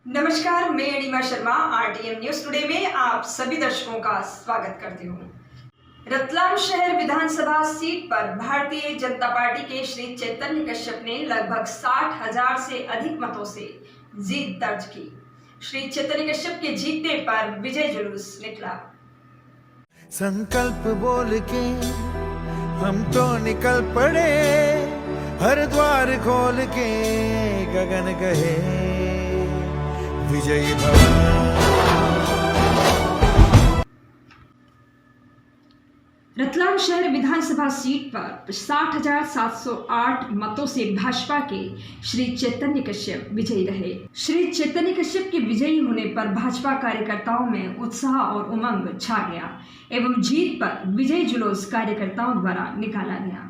नमस्कार, मैं अनिमा Sharma RTM news today में आप सभी दर्शकों का स्वागत करती हूँ। रतलाम शहर विधानसभा सीट पर भारतीय जनता पार्टी के श्री चैतन्य कश्यप ने लगभग 60,000 से अधिक मतों से जीत दर्ज की। श्री चैतन्य कश्यप के जीतने पर विजय जुलूस निकला। संकल्प बोल के हम तो निकल पड़े, हर द्वार खोल के गगन कहे विजयी भव। रतलाम शहर विधानसभा सीट पर 60,708 मतों से भाजपा के श्री चैतन्य कश्यप विजयी रहे। श्री चैतन्य कश्यप के विजयी होने पर भाजपा कार्यकर्ताओं में उत्साह और उमंग छा गया एवं जीत पर विजय जुलूस कार्यकर्ताओं द्वारा निकाला गया।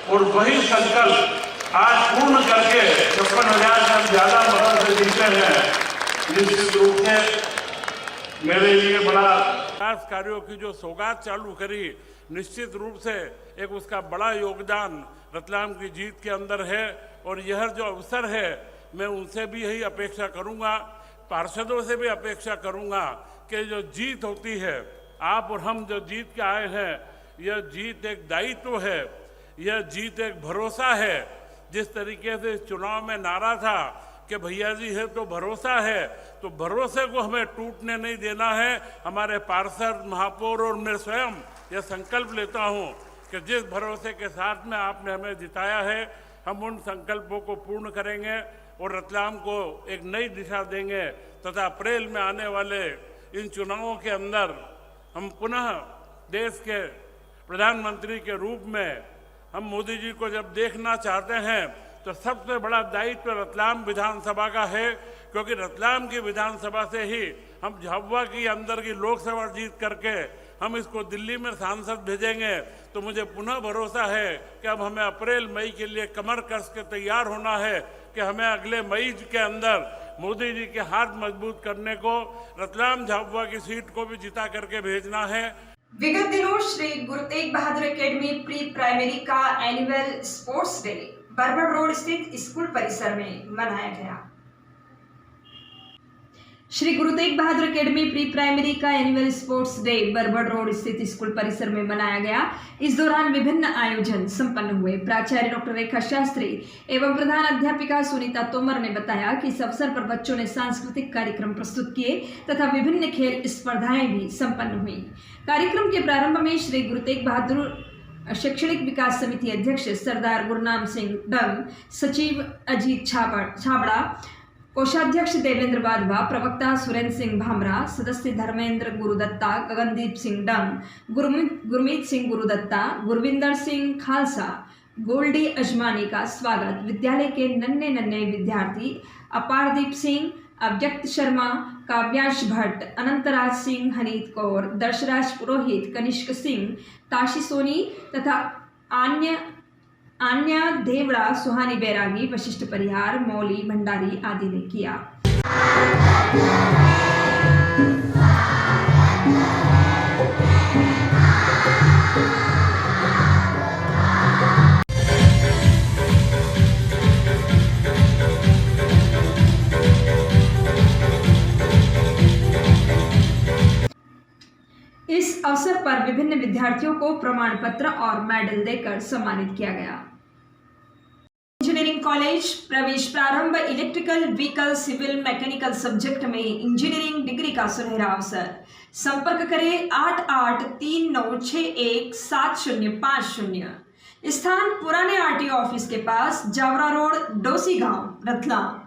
और वही संकल्प आज पूर्ण करके 56,000 से ज्यादा मतों से जीते हैं। निश्चित रूप से मेरे लिए बड़ा विकास कार्यों की जो सौगात चालू करी, निश्चित रूप से एक उसका बड़ा योगदान रतलाम की जीत के अंदर है। और यह जो अवसर है, मैं उनसे भी यही अपेक्षा करूंगा, पार्षदों से भी अपेक्षा करूंगा कि जो जीत होती है, आप और हम जो जीत के आए हैं, यह जीत एक दायित्व है, यह जीत एक भरोसा है। जिस तरीके से चुनाव में नारा था कि भैया जी है तो भरोसा है, तो भरोसे को हमें टूटने नहीं देना है। हमारे पार्षद, महापौर और मैं स्वयं यह संकल्प लेता हूं कि जिस भरोसे के साथ में आपने हमें जिताया है, हम उन संकल्पों को पूर्ण करेंगे और रतलाम को एक नई दिशा देंगे तथा अप्रैल में आने वाले इन चुनावों के अंदर हम पुनः देश के प्रधानमंत्री के रूप में हम मोदी जी को जब देखना चाहते हैं तो सबसे बड़ा दायित्व रतलाम विधानसभा का है, क्योंकि रतलाम की विधानसभा से ही हम झाबुआ की अंदर की लोकसभा जीत करके हम इसको दिल्ली में सांसद भेजेंगे। तो मुझे पुनः भरोसा है कि अब हमें अप्रैल मई के लिए कमर कस के तैयार होना है कि हमें अगले मई के अंदर मोदी जी के हाथ मजबूत करने को रतलाम झाबुआ की सीट को भी जिता करके भेजना है। विगत दिनों Shri Guru Tegh Bahadur academy pre primary का एनुअल स्पोर्ट्स डे बरबड़ रोड स्थित स्कूल परिसर में मनाया गया। Shri Guru Tegh Bahadur academy pre primary का एनुअल स्पोर्ट्स डे बरबड़ रोड स्थित स्कूल परिसर में मनाया गया। इस दौरान विभिन्न आयोजन संपन्न हुए। प्राचार्य डॉक्टर रेखा शास्त्री एवं प्रधान अध्यापिका सुनीता तोमर ने बताया कि इस अवसर पर बच्चों ने सांस्कृतिक कार्यक्रम प्रस्तुत किए तथा विभिन्न खेल स्पर्धाएं भी संपन्न हुई। कार्यक्रम के प्रारंभ में श्री गुरु तेग बहादुर शैक्षणिक विकास समिति अध्यक्ष सरदार गुरनाम सिंह डंग, सचिव अजीत छाबड़ा, कोषाध्यक्ष देवेंद्र वाधवा, प्रवक्ता सुरेंद्र सिंह भामरा, सदस्य धर्मेंद्र गुरुदत्ता, गगनदीप सिंह डंग, गुरमीत सिंह गुरुदत्ता, गुरविंदर सिंह खालसा, गोल्डी अजमानी का स्वागत विद्यालय के नन्हे नन्हे विद्यार्थी अपारदीप सिंह, अव्यक्त शर्मा, काव्यांश भट्ट, अनंतराज सिंह, हनीत कौर, दर्शराज पुरोहित, कनिष्क सिंह, ताशी सोनी तथा आन्या देवड़ा, सुहानी बैरागी, वशिष्ठ परिहार, मौली भंडारी आदि ने किया। इस अवसर पर विभिन्न विद्यार्थियों को प्रमाण पत्र और मेडल देकर सम्मानित किया गया। इंजीनियरिंग कॉलेज प्रवेश प्रारंभ electrical vehicle civil mechanical subject में इंजीनियरिंग डिग्री का सुनहरा अवसर। संपर्क करें 8839617050। स्थान पुराने आरटीओ ऑफिस के पास, जावरा रोड, डोसी गांव, रतलाम।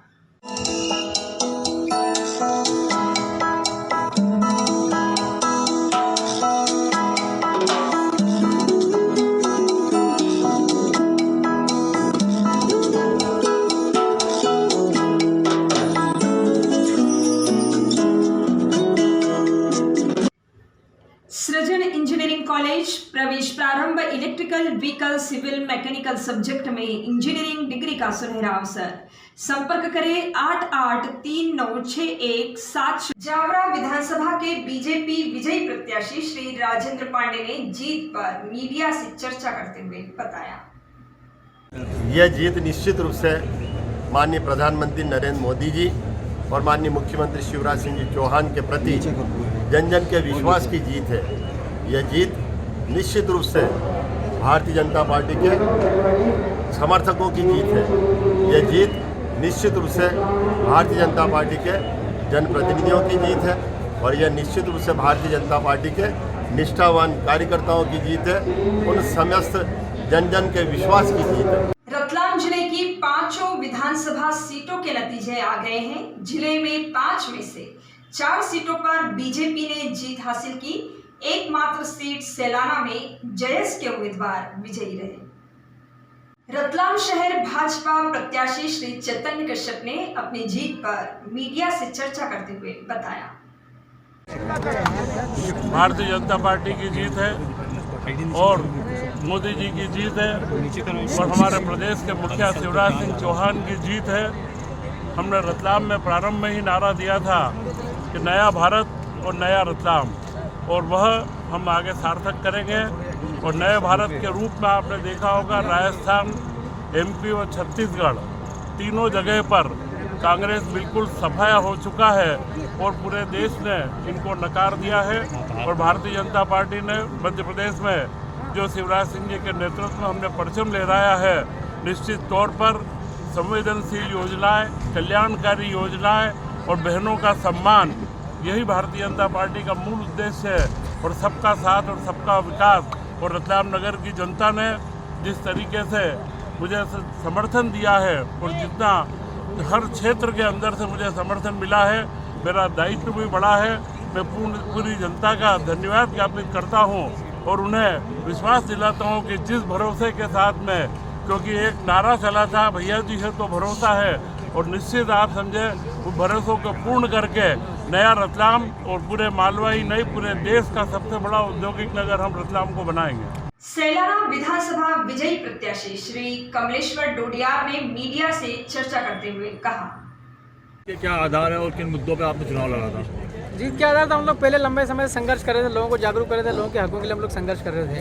सृजन इंजीनियरिंग कॉलेज प्रवेश प्रारंभ electrical vehicle civil mechanical subject में इंजीनियरिंग डिग्री का सुनहरा अवसर। संपर्क करें 88396170। जावरा विधानसभा के बीजेपी विजयी प्रत्याशी श्री राजेंद्र पांडे ने जीत पर मीडिया से चर्चा करते हुए बताया, यह जीत निश्चित रूप से माननीय प्रधानमंत्री नरेंद्र मोदी जी और माननीय मुख्यमंत्री शिवराज सिंह जी चौहान के प्रति जन जन के विश्वास की जीत है। यह जीत निश्चित रूप से भारतीय जनता पार्टी के समर्थकों की जीत है। यह जीत निश्चित रूप से भारतीय जनता पार्टी के जनप्रतिनिधियों की जीत है और यह निश्चित रूप से भारतीय जनता पार्टी के निष्ठावान कार्यकर्ताओं की जीत है। उन समस्त जन जन के विश्वास की जीत है। रतलाम जिले की 5 विधानसभा सीटों के नतीजे आ गए हैं। जिले में 5 में से 4 सीटों पर बीजेपी ने जीत हासिल की। एकमात्र सीट सैलाना में जयस के उम्मीदवार विजयी रहे। रतलाम शहर भाजपा प्रत्याशी श्री चैतन्य कश्यप ने अपनी जीत पर मीडिया से चर्चा करते हुए बताया, भारतीय जनता पार्टी की जीत है और मोदी जी की जीत है और हमारे प्रदेश के मुखिया शिवराज सिंह चौहान की जीत है। हमने रतलाम में प्रारंभ में ही नारा दिया था कि नया भारत और नया रतलाम, और वह हम आगे सार्थक करेंगे। और नए भारत के रूप में आपने देखा होगा राजस्थान, एमपी और छत्तीसगढ़ तीनों जगह पर कांग्रेस बिल्कुल सफाया हो चुका है और पूरे देश ने इनको नकार दिया है। और भारतीय जनता पार्टी ने मध्य प्रदेश में जो शिवराज सिंह जी के नेतृत्व में हमने परचम लहराया है, निश्चित तौर पर संवेदनशील योजनाएं, कल्याणकारी योजनाएं और बहनों का सम्मान, यही भारतीय जनता पार्टी का मूल उद्देश्य है। और सबका साथ और सबका विकास। और रतलाम नगर की जनता ने जिस तरीके से मुझे समर्थन दिया है और जितना हर क्षेत्र के अंदर से मुझे समर्थन मिला है, मेरा दायित्व भी बढ़ा है। मैं पूरी जनता का धन्यवाद ज्ञापित करता हूं और उन्हें विश्वास दिलाता हूं कि जिस भरोसे के साथ में, क्योंकि एक नारा चला था भैया जी है तो भरोसा है, और निश्चित आप समझे उन भरोसों को पूर्ण करके नया रतलाम और पूरे मालवा ही नहीं पूरे देश का सबसे बड़ा औद्योगिक नगर हम रतलाम को बनाएंगे। सैलाना विधानसभा विजयी प्रत्याशी श्री कमलेश्वर डोडियार ने मीडिया से चर्चा करते हुए कहा, क्या आधार है और किन मुद्दों पे आपने चुनाव लड़ा था? जीत क्या आधार था? हम लोग पहले लंबे समय से संघर्ष कर रहे थे, लोगों को जागरूक कर रहे थे, लोगों के हकों के लिए हम लोग संघर्ष कर रहे थे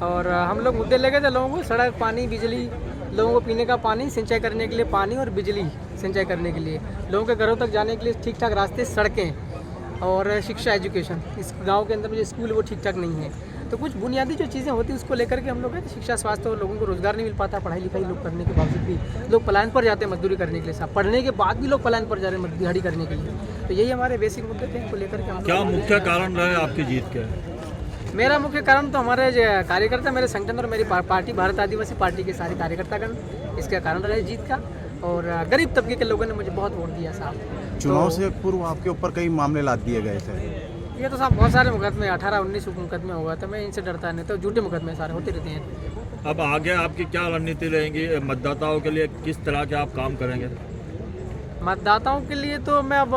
और हम लोग मुद्दे लेके थे लोगों को, सड़क, पानी, बिजली, लोगों को पीने का पानी, सिंचाई करने के लिए पानी और बिजली सिंचाई करने के लिए, लोगों के घरों तक जाने के लिए ठीक ठाक रास्ते, सड़कें और शिक्षा एजुकेशन। इस गांव के अंदर जो स्कूल है वो ठीक ठाक नहीं है। तो कुछ बुनियादी जो चीज़ें होती हैं उसको लेकर के हम लोग हैं, शिक्षा, स्वास्थ्य और लोगों को रोजगार नहीं मिल पाता। पढ़ाई लिखाई लोग करने के बावजूद भी लोग पलायन पर जाते हैं मजदूरी करने के लिए, साहब पढ़ने के बाद भी लोग पलायन पर जा रहे हैं दिहाड़ी करने के लिए। तो यही हमारे बेसिक मुद्दे थे, इनको लेकर के हम क्या मुख्य कारण रहे आपकी जीत के? मेरा मुख्य कारण तो हमारे जो कार्यकर्ता, मेरे संगठन और मेरी पार्टी भारत आदिवासी पार्टी के सारे कार्यकर्तागण इसका कारण रहे जीत का। और गरीब तबके के लोगों ने मुझे बहुत वोट दिया साहब। चुनाव से पूर्व आपके ऊपर कई मामले लाद दिए गए थे। ये तो साहब बहुत सारे मुकदमे 18-19 मुकदमे हुआ था, मैं इनसे डरता नहीं, तो झूठे मुकदमे सारे होते रहते हैं। अब आगे आपकी क्या रणनीति रहेंगी? मतदाताओं के लिए किस तरह के आप काम करेंगे? मतदाताओं के लिए तो मैं अब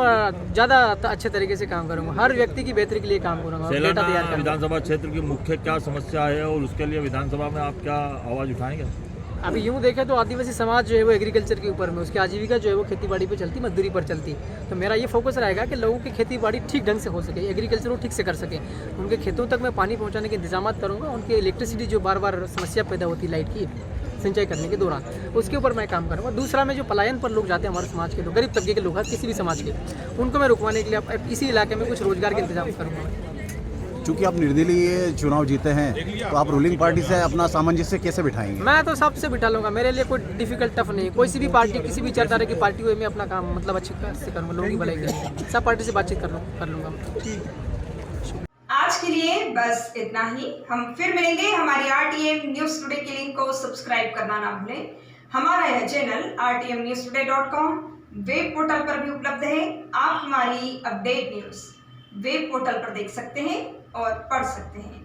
ज़्यादा अच्छे तरीके से काम करूंगा, हर व्यक्ति की बेहतरी के लिए काम करूंगा। सेलाना विधानसभा क्षेत्र की मुख्य क्या समस्या है और उसके लिए विधानसभा में आप क्या आवाज़ उठाएंगे? अभी यूँ देखें तो आदिवासी समाज जो है वो एग्रीकल्चर के ऊपर में, उसकी आजीविका जो है वो खेती बाड़ी पे चलती, मजदूरी पर चलती। तो मेरा ये फोकस रहेगा कि लोगों की खेती बाड़ी ठीक ढंग से हो सके, एग्रीकल्चर वो ठीक से कर सके, उनके खेतों तक मैं पानी पहुंचाने के इंतजाम करूंगा। उनकी इलेक्ट्रिसिटी जो बार बार समस्या पैदा होती है लाइट की सिंचाई करने के दौरान, उसके ऊपर मैं काम करूँगा। दूसरा, मैं जो पलायन पर लोग जाते हैं हमारे समाज के लोग, गरीब तबके के लोग हैं किसी भी समाज के, उनको मैं रुकवाने के लिए अब इसी इलाके में कुछ रोजगार के इंतजाम करूँगा। चूंकि आप निर्दलीय चुनाव जीते हैं तो आप रूलिंग पार्टी से अपना सामंजस्य कैसे बिठाएंगे? मैं तो सबसे बिठा लूंगा, मेरे लिए कोई डिफिकल्ट टफ नहीं। कोई सी भी पार्टी, किसी भी विचारधारा की पार्टी हुई, मैं अपना काम मतलब अच्छे से करूँगा, लोगों की भलाई के लिए सब पार्टी से बातचीत कर लूँगा। आज के लिए बस इतना ही। हम फिर मिलेंगे। हमारी RTM न्यूज़ टुडे के लिंक को सब्सक्राइब करना ना भूलें। हमारा यह चैनल rtmnewstoday.com वेब पोर्टल पर भी उपलब्ध है। आप हमारी अपडेट न्यूज़ वेब पोर्टल पर देख सकते हैं और पढ़ सकते हैं।